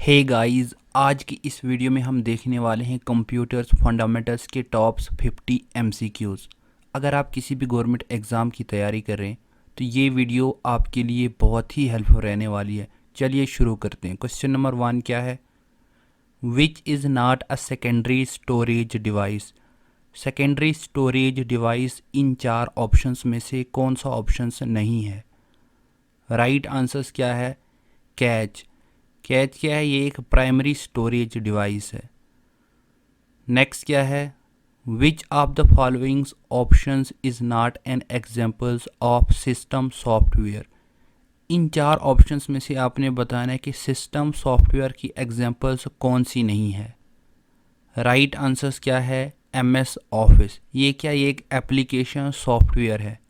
Hey guys, आज की इस वीडियो में हम देखने वाले हैं कंप्यूटर्स फंडामेंटल्स के टॉप्स 50 एमसीक्यूज़। अगर आप किसी भी गवर्नमेंट एग्ज़ाम की तैयारी कर रहे हैं तो ये वीडियो आपके लिए बहुत ही हेल्पफुल रहने वाली है। चलिए शुरू करते हैं। क्वेश्चन नंबर 1 क्या है? Which is not a secondary storage device. Secondary storage device in 4 options में से कौन सा ऑप्शंस नहीं है? राइट आंसर्स क्या है? कैच। कैच क्या है? ये एक प्राइमरी स्टोरेज डिवाइस है। नेक्स्ट क्या है? विच of the followings options is not an examples of system software. In 4 options में से आपने बताना है कि सिस्टम सॉफ्टवेयर की एग्जांपल्स कौन सी नहीं है। राइट आंसर्स क्या है? MS office. ये क्या? ये एक एप्लीकेशन सॉफ्टवेयर है।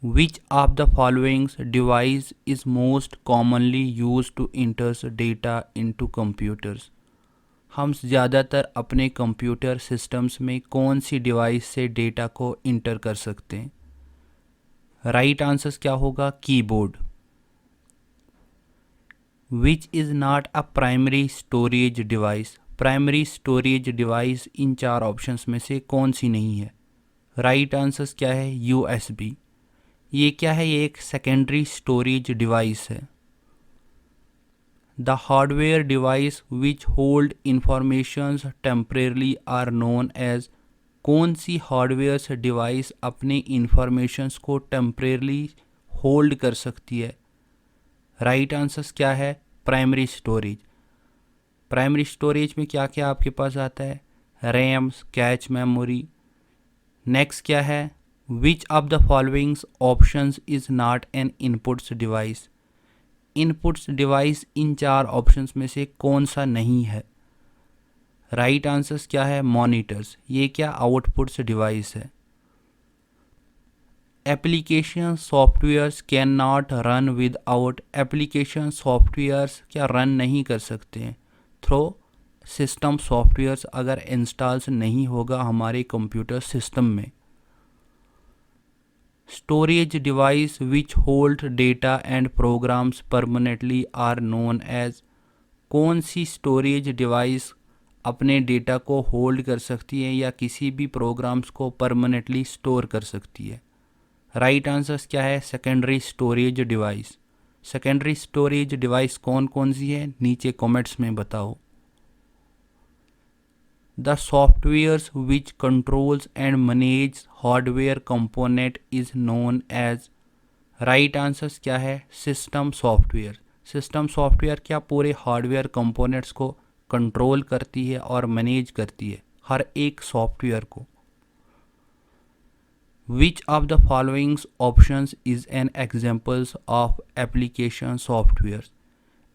Which of the following device is most commonly used to enter data into computers? हम ज़्यादातर अपने कंप्यूटर सिस्टम्स में कौन सी डिवाइस से डेटा को इंटर कर सकते हैं? राइट आंसर्स क्या होगा? Keyboard. Which is not a primary storage device. Primary storage device in 4 options में से कौन सी नहीं है? राइट आंसर्स क्या है? यूएसबी। ये क्या है? ये एक सेकेंडरी स्टोरेज डिवाइस है। The hardware device which hold informations temporarily are known as. कौन सी हार्डवेयर डिवाइस अपने इंफॉर्मेशंस को टेम्परेरली होल्ड कर सकती है? राइट आंसर्स क्या है? Primary storage. प्राइमरी स्टोरेज में क्या क्या आपके पास आता है? Rams, cache memory. नेक्स्ट क्या है? विच of the followings options is not an inputs device. Inputs device in 4 options में से कौन सा नहीं है? राइट आंसर्स क्या है? मॉनिटर्स। ये क्या? आउटपुट्स डिवाइस है। Application softwares can not run without. Application softwares क्या रन नहीं कर सकते हैं थ्रो सिस्टम सॉफ्टवेयर्स अगर इंस्टॉल्स नहीं होगा हमारे कंप्यूटर सिस्टम में। Storage device which hold data and programs permanently are known as. कौन सी स्टोरेज डिवाइस अपने डेटा को होल्ड कर सकती है या किसी भी प्रोग्राम्स को परमानेंटली स्टोर कर सकती है? राइट आंसर्स क्या है? Secondary storage device. Secondary storage device कौन कौन सी है? नीचे कमेंट्स में बताओ। The softwares which controls and manage hardware component is known as। Right answers क्या है? System software. सिस्टम सॉफ्टवेयर क्या पूरे हार्डवेयर कंपोनेंट्स को कंट्रोल करती है और मैनेज करती है, हर एक सॉफ्टवेयर को। विच of the followings options is an examples of application software.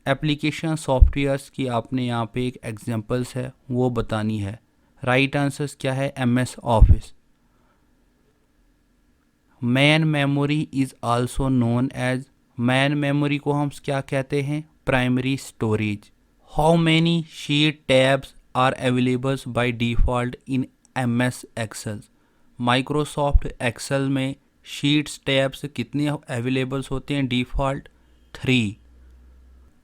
Application softwares की आपने यहाँ पे एक एग्जांपल्स है वो बतानी है। राइट आंसर्स क्या है? MS office. Main memory is also known as. Main memory को हम क्या कहते हैं? Primary storage. How many sheet tabs are available by default in MS Excel. Microsoft Excel में शीट्स टैब्स कितने अवेलेबल्स होते हैं default? 3।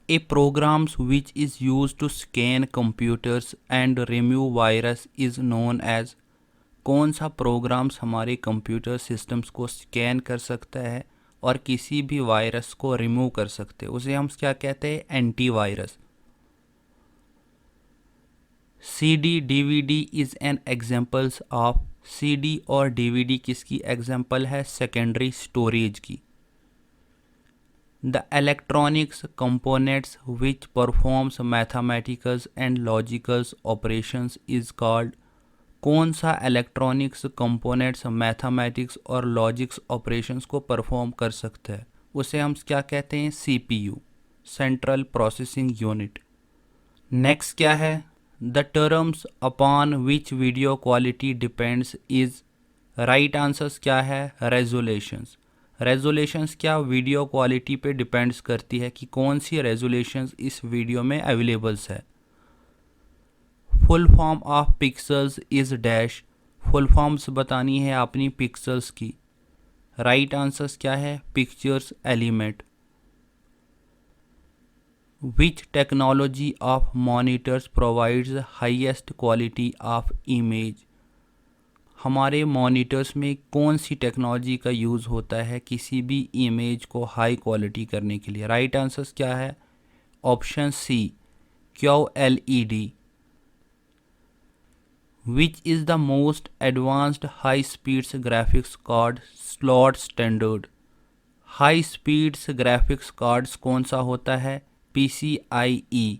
A programs which is used to scan computers and remove virus is known as। कौन सा programmes हमारे computer systems को scan कर सकता है और किसी भी वायरस को रिमूव कर सकते हैं? उसे हम क्या कहते हैं? Antivirus. CD DVD is an examples of. CD और डीवीडी किसकी एग्जांपल है? सेकेंडरी स्टोरेज की। The electronics components which performs mathematical and logical operations is called। कौन सा इलेक्ट्रॉनिक्स कंपोनेंट्स मैथमेटिक्स और लॉजिक्स ऑपरेशंस को परफॉर्म कर सकते हैं? उसे हम क्या कहते हैं? CPU, central processing unit. Next क्या है? The terms upon which video quality depends is. Right answers क्या है? रेजोल्यूशंस। रेजोल्यूशंस क्या वीडियो क्वालिटी पे डिपेंड्स करती है कि कौन सी रेजोल्यूशंस इस वीडियो में अवेलेबल्स है। Full form of pixels is dash. Full forms बतानी है अपनी पिक्सल्स की। राइट आंसर्स क्या है? Pictures element. Which technology of monitors provides the highest quality of image? हमारे मॉनिटर्स में कौन सी टेक्नोलॉजी का यूज़ होता है किसी भी इमेज को हाई क्वालिटी करने के लिए? राइट आंसर्स क्या है? Option C QLED. Which is the most advanced high speeds graphics card slot standard? High speeds graphics cards कौन सा होता है? PCIe.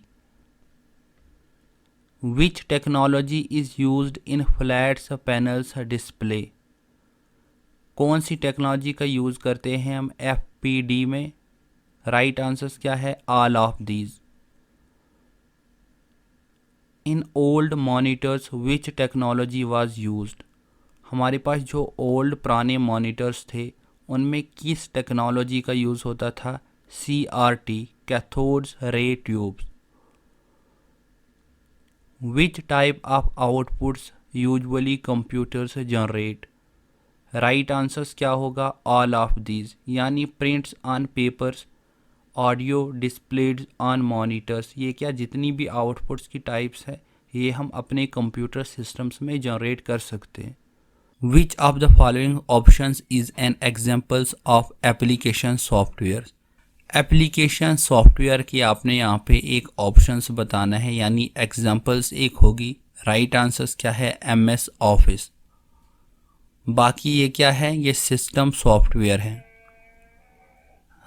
Which technology is used in flats panels display? कौन सी टेक्नोलॉजी का यूज़ करते हैं हम FPD में? राइट आंसर्स क्या है? All of these. In old monitors which technology was used? हमारे पास जो ओल्ड पुराने मॉनिटर्स थे उनमें किस टेक्नोलॉजी का यूज़ होता था? CRT, cathodes ray tubes. Which type of outputs usually computers generate? Right answers क्या होगा? All of these. यानी prints on papers, audio displayed on monitors, ये क्या जितनी भी आउटपुट्स की टाइप्स है ये हम अपने कंप्यूटर सिस्टम्स में जनरेट कर सकते हैं. विच of the following options is an examples of application software? Application software की आपने यहाँ पे एक ऑप्शंस बताना है, यानी एग्जांपल्स एक होगी. राइट आंसर्स क्या है? MS office. बाकी ये क्या है? ये सिस्टम सॉफ्टवेयर है.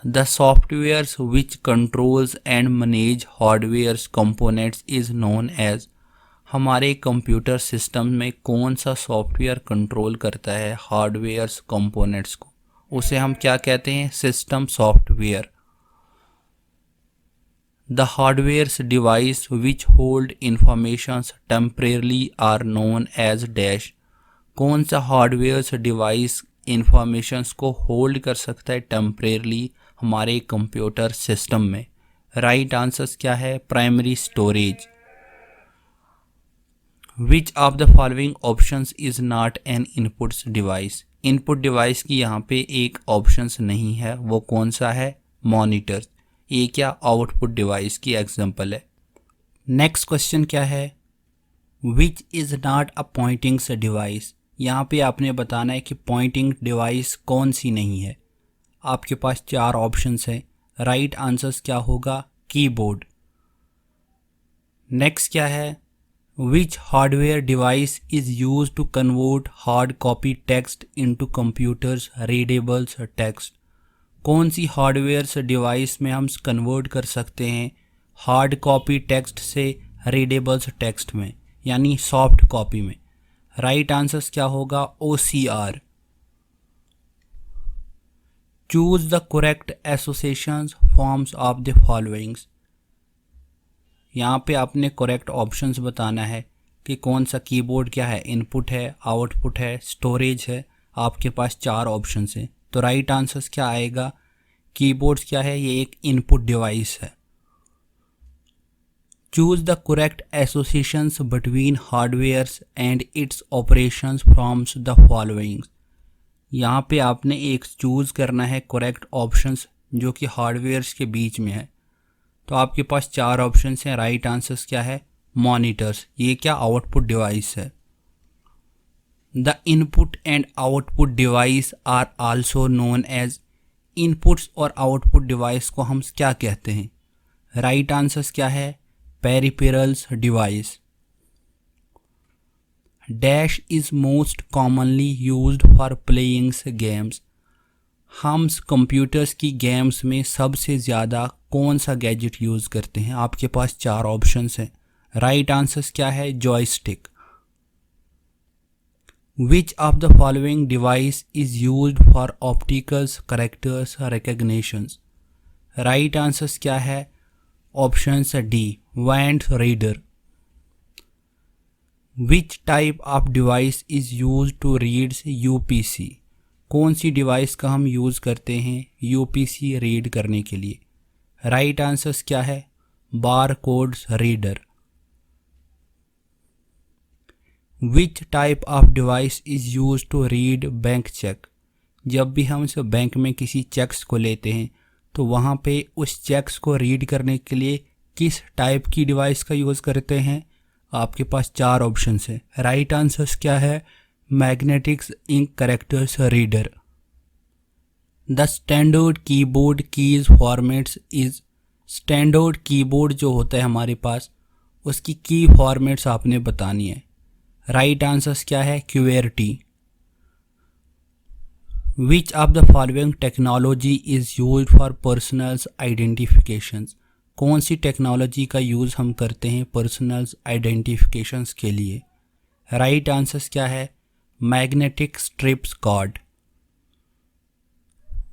The softwares which controls and manage hardware's components is known as. हमारे कंप्यूटर सिस्टम में कौन सा सॉफ्टवेयर कंट्रोल करता है हार्डवेयर्स कंपोनेंट्स को? उसे हम क्या कहते हैं? System software. The hardware's device which hold informations temporarily are known as dash. कौन सा हार्डवेयर्स डिवाइस इंफॉर्मेशंस को होल्ड कर सकता है टेम्परेरली हमारे कंप्यूटर सिस्टम में? राइट आंसर्स क्या है? Primary storage. Which of the following options is not an inputs device? Input device की यहाँ पे एक ऑप्शंस नहीं है, वो कौन सा है? मॉनिटर. ये क्या आउटपुट डिवाइस की एग्जांपल है. नेक्स्ट क्वेश्चन क्या है? Which is not a पॉइंटिंग्स device? यहाँ पे आपने बताना है कि पॉइंटिंग डिवाइस कौन सी नहीं है. आपके पास 4 ऑप्शंस हैं. राइट आंसर्स क्या होगा? कीबोर्ड. नेक्स्ट क्या है? Which hardware device is use to convert hard copy text into computers readables text? कौन सी हार्डवेयर डिवाइस में हम कन्वर्ट कर सकते हैं हार्ड कॉपी टेक्स्ट से रीडेबल्स टेक्स्ट में, यानी सॉफ्ट कॉपी में? राइट आंसर्स क्या होगा? OCR. Choose the correct associations forms of the followings. यहाँ पे आपने करेक्ट ऑप्शंस बताना है कि कौन सा कीबोर्ड क्या है, इनपुट है, आउटपुट है, स्टोरेज है. आपके पास 4 ऑप्शंस हैं, तो राइट आंसर्स क्या आएगा? कीबोर्ड क्या है? ये एक इनपुट डिवाइस है. Choose the correct associations between hardwares and its operations from the following. यहाँ पे आपने एक चूज़ करना है करेक्ट ऑप्शंस जो कि हार्डवेयर्स के बीच में है. तो आपके पास 4 ऑप्शंस हैं. राइट आंसर्स क्या है? मॉनिटर्स. ये क्या आउटपुट डिवाइस है. The input and output device are also known as. Inputs और आउटपुट डिवाइस को हम क्या कहते हैं? राइट आंसर्स क्या है? Peripherals device. Dash is most commonly used for playing games. हम कंप्यूटर्स की गेम्स में सबसे ज़्यादा कौन सा गैजेट यूज़ करते हैं? आपके पास 4 ऑप्शंस हैं. राइट आंसर्स क्या है? Joystick. Which of the following device is used for opticals characters recognitions? Right answers क्या है? Options D, wand reader. Which type of device is use to reads UPC? कौन सी डिवाइस का हम use करते हैं UPC read करने के लिए? राइट आंसर्स क्या है? Bar codes reader. Which type of device is use to read bank cheque? जब भी हम इस बैंक में किसी चेक्स को लेते हैं तो वहाँ पे उस चेक्स को रीड करने के लिए किस टाइप की डिवाइस का यूज़ करते हैं? आपके पास चार ऑप्शन है। राइट आंसर्स क्या है? Magnetics ink characters reader. The standard keyboard keys formats is, standard keyboard जो होता है हमारे पास उसकी की फॉर्मेट्स आपने बतानी है। राइट आंसर्स क्या है? QWERTY। Which of the following technology is use for personals identifications, कौन सी टेक्नोलॉजी का यूज़ हम करते हैं पर्सनल्स आइडेंटिफिकेशंस के लिए? राइट आंसर्स क्या है? Magnetic strips card.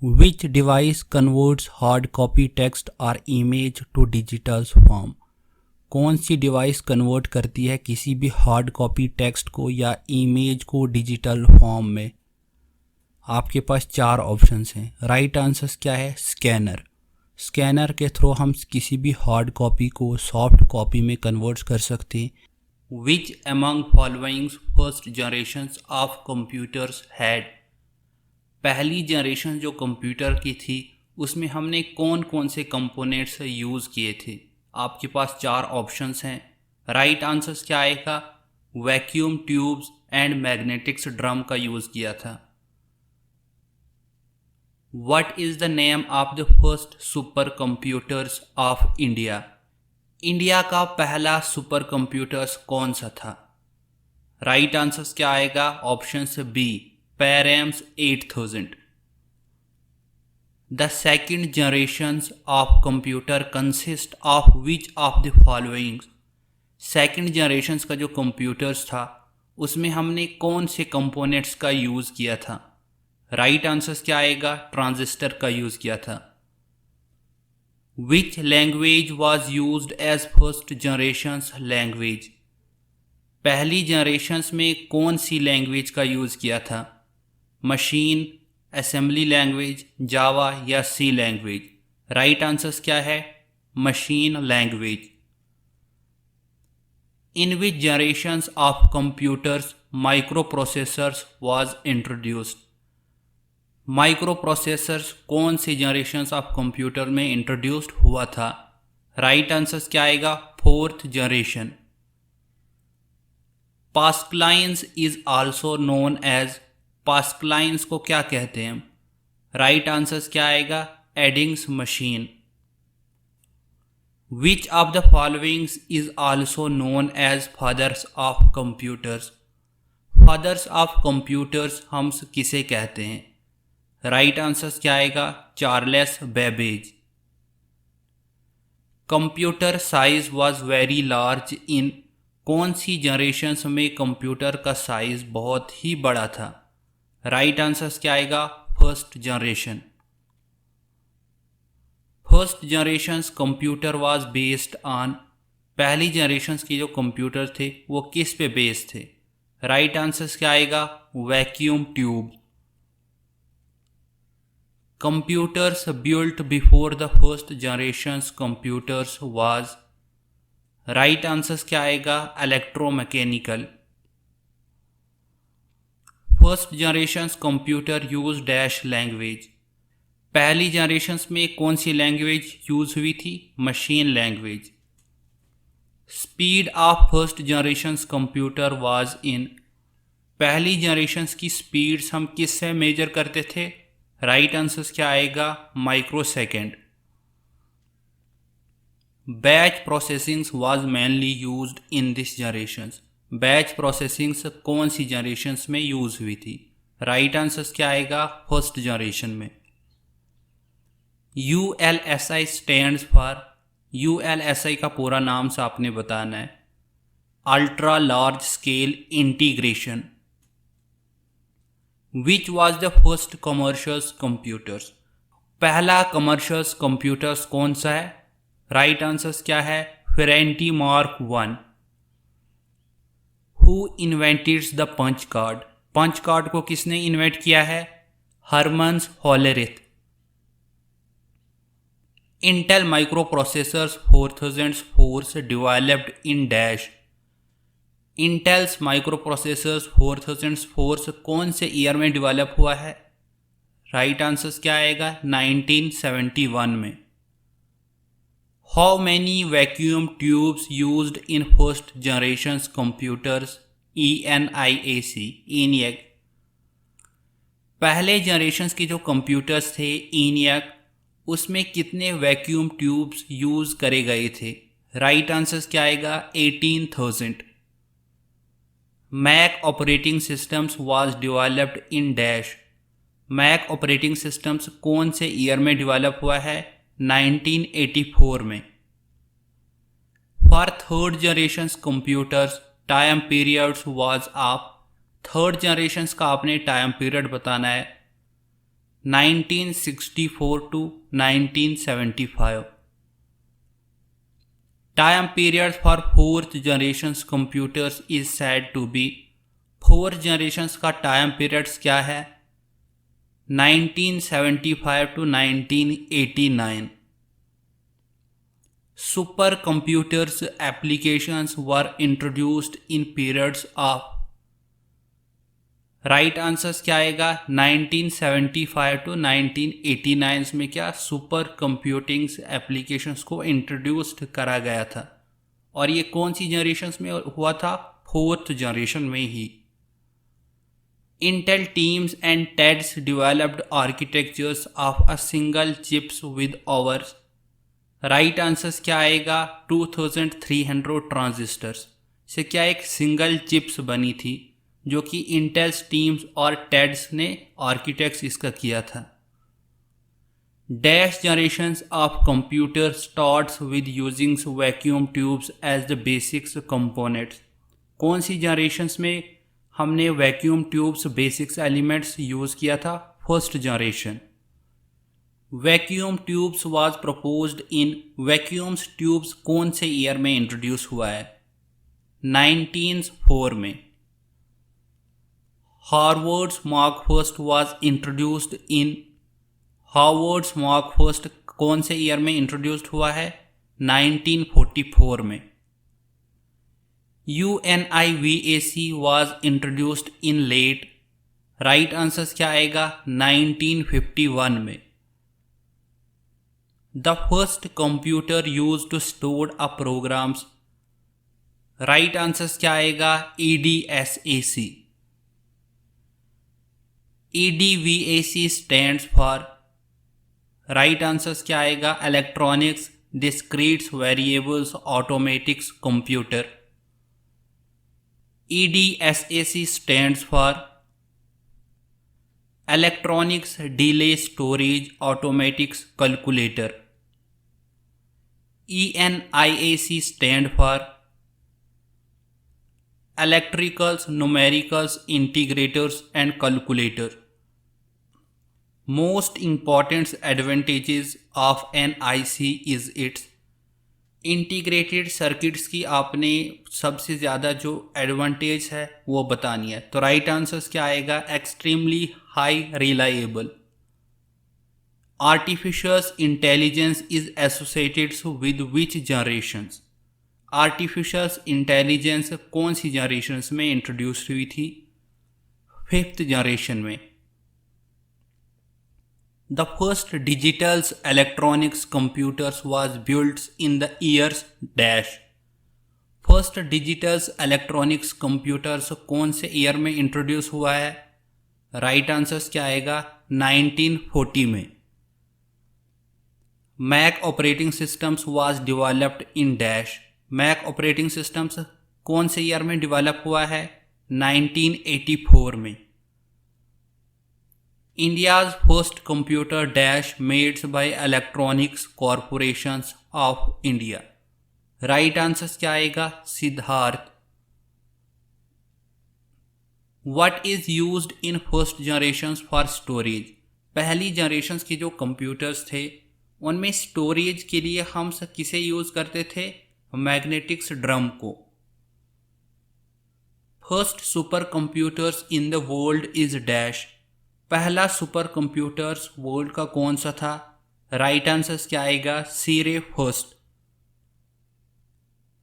विच device converts hard copy text और इमेज टू डिजिटल फॉर्म, कौन सी डिवाइस कन्वर्ट करती है किसी भी हार्ड कॉपी टेक्स्ट को या इमेज को डिजिटल फॉर्म में? आपके पास चार ऑप्शंस हैं। राइट आंसर्स क्या है? स्कैनर। स्कैनर के थ्रू हम किसी भी हार्ड कॉपी को सॉफ्ट कॉपी में कन्वर्ट कर सकते हैं। Which among following first generations of computers had, पहली जनरेशन जो कंप्यूटर की थी उसमें हमने कौन कौन से कंपोनेंट्स यूज़ किए थे? आपके पास चार ऑप्शंस हैं। राइट आंसर्स क्या आएगा? Vacuum tubes and magnetics drum का यूज़ किया था। What is the name of the first super computers of India, India का पहला सुपर कंप्यूटर्स कौन सा था? राइट आंसर्स क्या आएगा? Option B, Params 8000। The second generations of computer consist of which of the following, second generations का जो computers था उसमें हमने कौन से कंपोनेंट्स का यूज़ किया था? राइट आंसर्स क्या आएगा? ट्रांजिस्टर का यूज़ किया था। Which language was used as first generations language, पहली जनरेशन्स में कौन सी लैंग्वेज का यूज़ किया था? मशीन, असेंबली लैंग्वेज, जावा या सी लैंग्वेज? राइट आंसर्स क्या है? Machine language. In which generations of computers micro processors was introduced, micro processors कौन सी जनरेशंस ऑफ कंप्यूटर में इंट्रोड्यूस्ड हुआ था? राइट आंसर्स क्या आएगा? Fourth generation. Pascalines is also known as, Pascalines को क्या कहते हैं? राइट आंसर्स क्या आएगा? Addings machine. Which of the followings is also known as fathers of computers, fathers of computers हम किसे कहते हैं? राइट आंसर्स क्या आएगा? Charles Babbage. Computer size was very large in, कौन सी जनरेशन्स में कंप्यूटर का साइज बहुत ही बड़ा था? राइट आंसर्स क्या आएगा? First generation. First generations computer was based on, पहली जनरेशन्स के जो कंप्यूटर थे वो किस पे बेस्ड थे? राइट आंसर्स क्या आएगा? Vacuum tube. Computers built before the first generations computers was, right answers क्या आएगा? Electromechanical. First generations computer use dash language, पहली जनरेशन्स में कौन सी लैंग्वेज यूज हुई थी? Machine language. Speed of first generations computer was in, पहली generations की speeds हम किससे मेजर करते थे? राइट आंसर्स क्या आएगा? Micro second. Batch processings was mainly used in this generations, batch processings कौन सी जनरेशन्स में यूज हुई थी? राइट आंसर्स क्या आएगा? फर्स्ट जनरेशन में। ULSI स्टैंड्स फॉर, ULSI का पूरा नाम से आपने बताना है। Ultra large scale integration. Which was the first commercials computers, पहला कमर्शियल्स कंप्यूटर्स कौन सा है? राइट आंसर्स क्या है? Ferranti mark 1। Who invented the punch card, punch card को किसने इन्वेंट किया है? Hermans Hollerith. Intel micro processors 4004 developed in dash, Intels micro processors 4004 कौन से ईयर में डेवलप हुआ है? राइट आंसर्स क्या आएगा? 1971 में। How many vacuum tubes used in first generations computers ENIAC ENIAC। पहले जनरेशन्स के जो कंप्यूटर्स थे ENIAC, उसमें कितने वैक्यूम ट्यूब्स यूज़ करे गए थे? राइट आंसर्स क्या आएगा? 18,000। Mac operating systems was developed in dash. Mac operating systems कौन से ईयर में डेवलप हुआ है? 1984 में। For third generations computers time periods was of. Third generations का आपने टाइम पीरियड बताना है। 1964 to 1975। Time period for fourth generations computers is said to be. Fourth generations का टाइम पीरियड्स क्या है? 1975 to 1989। Super computers applications were introduced in periods of. Right answers क्या आएगा? 1975 to 1989 में क्या सुपर कंप्यूटिंग एप्लीकेशंस को इंट्रोड्यूस्ड करा गया था, और ये कौन सी जनरेशन्स में हुआ था? फोर्थ जनरेशन में ही। Intel teams and Teds developed architectures of a single chips with hours. Right answers क्या आएगा? 2300 ट्रांजिस्टर्स से क्या एक सिंगल चिप्स बनी थी, जो कि इंटेल्स टीम्स और टेड्स ने आर्किटेक्ट्स इसका किया था। Dash generations of computer starts with using vacuum tubes as the basics components. कौन सी जनरेशन्स में हमने vacuum tubes basics elements use किया था? First generation. Vacuum tubes was proposed in. Vacuums tubes कौन से ईयर में इंट्रोड्यूस हुआ है? 1904 में। Harvard's Mark first was introduced in. Harvard's Mark first कौन से ईयर में इंट्रोड्यूस्ड हुआ है? 1944 में। UNIVAC was introduced in late. Right answers क्या आएगा? 1951 में। The first computer use to store a programs. Right answers क्या आएगा? EDSAC। EDVAC stands for. Right answers क्या आएगा? Electronics discretes variables automatics computer. EDSAC stands for electronics delay storage automatics calculator. ENIAC stand for electricals numericals integrators and calculator. Most important advantages of an IC is its. Integrated circuits की आपने सबसे ज़्यादा जो advantage है वो बतानी है। तो राइट आंसर्स क्या आएगा? Extremely high reliable. Artificial intelligence is associated with which generations. Artificial intelligence कौन सी जनरेशंस में इंट्रोड्यूस हुई थी? फिफ्थ जनरेशन में। The first digital electronics computers was built in the years dash। First digital electronics computers कौन से year में introduce हुआ है? राइट आंसर्स क्या आएगा? 1940 में। Mac operating systems was developed in dash. Mac operating systems कौन से ईयर में डेवलप हुआ है? 1984 में। India's first computer dash made by Electronics Corporations of India। Right answers क्या आएगा? Siddharth. What is used in first generations for storage। पहली generations के जो कंप्यूटर्स थे उनमें स्टोरेज के लिए हम किसे यूज करते थे? मैग्नेटिक्स ड्रम को। First super computers in the world is dash. पहला सुपर कंप्यूटर्स वर्ल्ड का कौन सा था? राइट आंसर्स क्या आएगा? Cray first.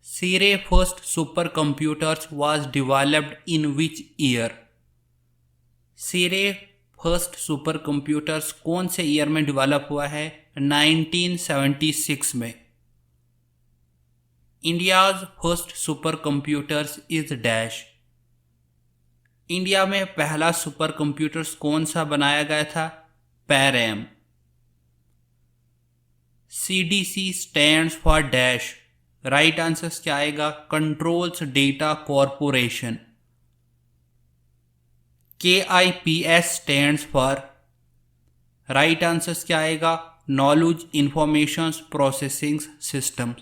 Cray first super computers was developed in which year. Cray first super computers कौन से ईयर में डेवलप हुआ है? 1976 में। India's first super computers is dash. India में पहला सुपर कंप्यूटर्स कौन सा बनाया गया था? Param. CDC stands for dash. Right answer क्या आएगा? Controls data corporation. KIPS stands for. Right answer क्या आएगा? Knowledge information processing system.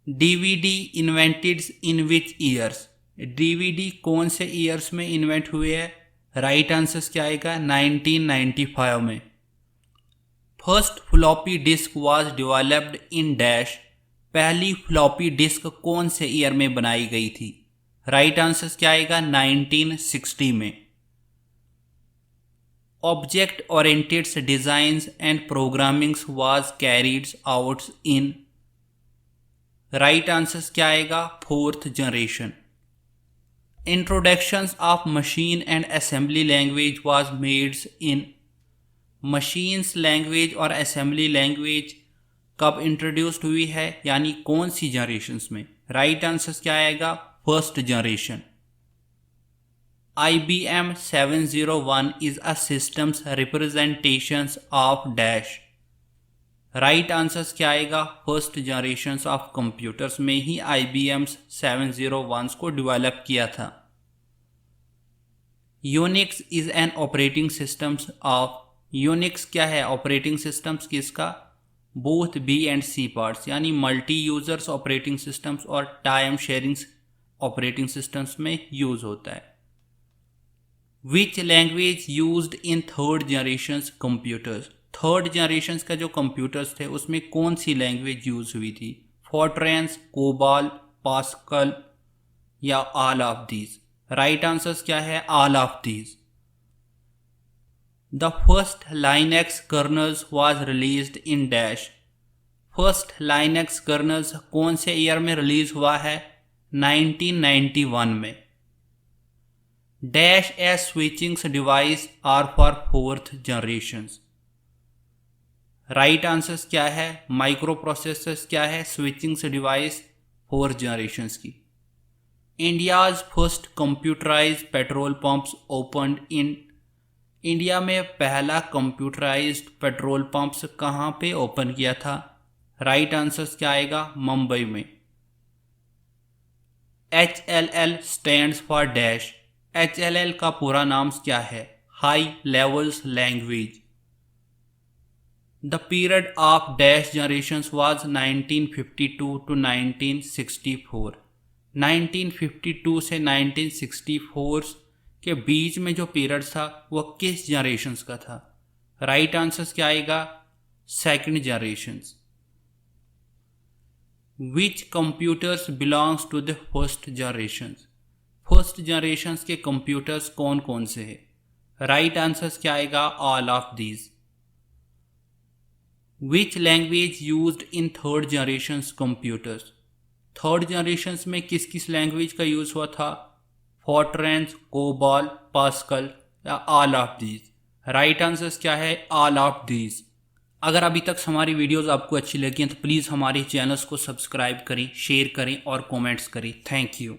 DVD invented in which years. DVD कौन से ईयर्स में इन्वेंट हुए हैं? राइट आंसर क्या आएगा? 1995 में। First floppy disk was developed in dash. पहली फ्लॉपी डिस्क कौन से ईयर में बनाई गई थी? राइट आंसर क्या आएगा? 1960 में। Object oriented designs and programming was carried out in. Right answer क्या आएगा? Fourth generation. Introduction of machine and assembly language was made in. Machines language और असेंबली लैंग्वेज कब इंट्रोड्यूस्ड हुई है, यानी कौन सी जनरेशन्स में? राइट आंसर क्या आएगा? First generation. IBM 701 is a systems representations of dash। Right answer क्या आएगा? फर्स्ट जनरेशन ऑफ कंप्यूटर्स में ही IBM 701 को डेवलप किया था। Unix is an operating systems of. Unix क्या है? ऑपरेटिंग सिस्टम्स किसका? Both B and C parts, यानी मल्टी यूजर्स ऑपरेटिंग सिस्टम्स और टाइम शेयरिंग ऑपरेटिंग सिस्टम्स में यूज होता है। विच language used in third generation computers. Third generation का जो कंप्यूटर्स थे उसमें कौन सी लैंग्वेज यूज हुई थी? फोर्ट्रान, कोबाल, पास्कल या all of these? Right answer क्या है? All of these. The first Linux kernels was released in dash. First Linux kernels कौन से ईयर में रिलीज हुआ है? 1991 में। Dash as switching device are for fourth generations. Right answer क्या है? माइक्रो प्रोसेसर्स क्या है? स्विचिंग डिवाइस फोर्थ जनरेशंस की। India's first computerise petrol pumps opened in. India में पहला कंप्यूटराइज्ड पेट्रोल पंप्स कहाँ पे ओपन किया था? राइट आंसर क्या आएगा? मुंबई में। HLL stands for dash. HLL का पूरा नाम क्या है? High levels language. The period of dash generations was 1952 to 1964। 1952 से 1964 के बीच में जो पीरियड था वह किस जनरेशंस का था? राइट आंसर क्या आएगा? Second generations. Which computers belongs to the first generations. First generations के कंप्यूटर्स कौन कौन से हैं? राइट आंसर क्या आएगा? All of these. Which language used in third generations computers. Third generations में किस किस लैंग्वेज का यूज हुआ था? फोर्ट्रान, कोबाल, पास्कल या all of these? Right answer क्या है? All of these. अगर अभी तक हमारी वीडियोस आपको अच्छी लगी हैं तो प्लीज़ हमारे चैनल्स को सब्सक्राइब करें, शेयर करें और कमेंट्स करें। Thank you.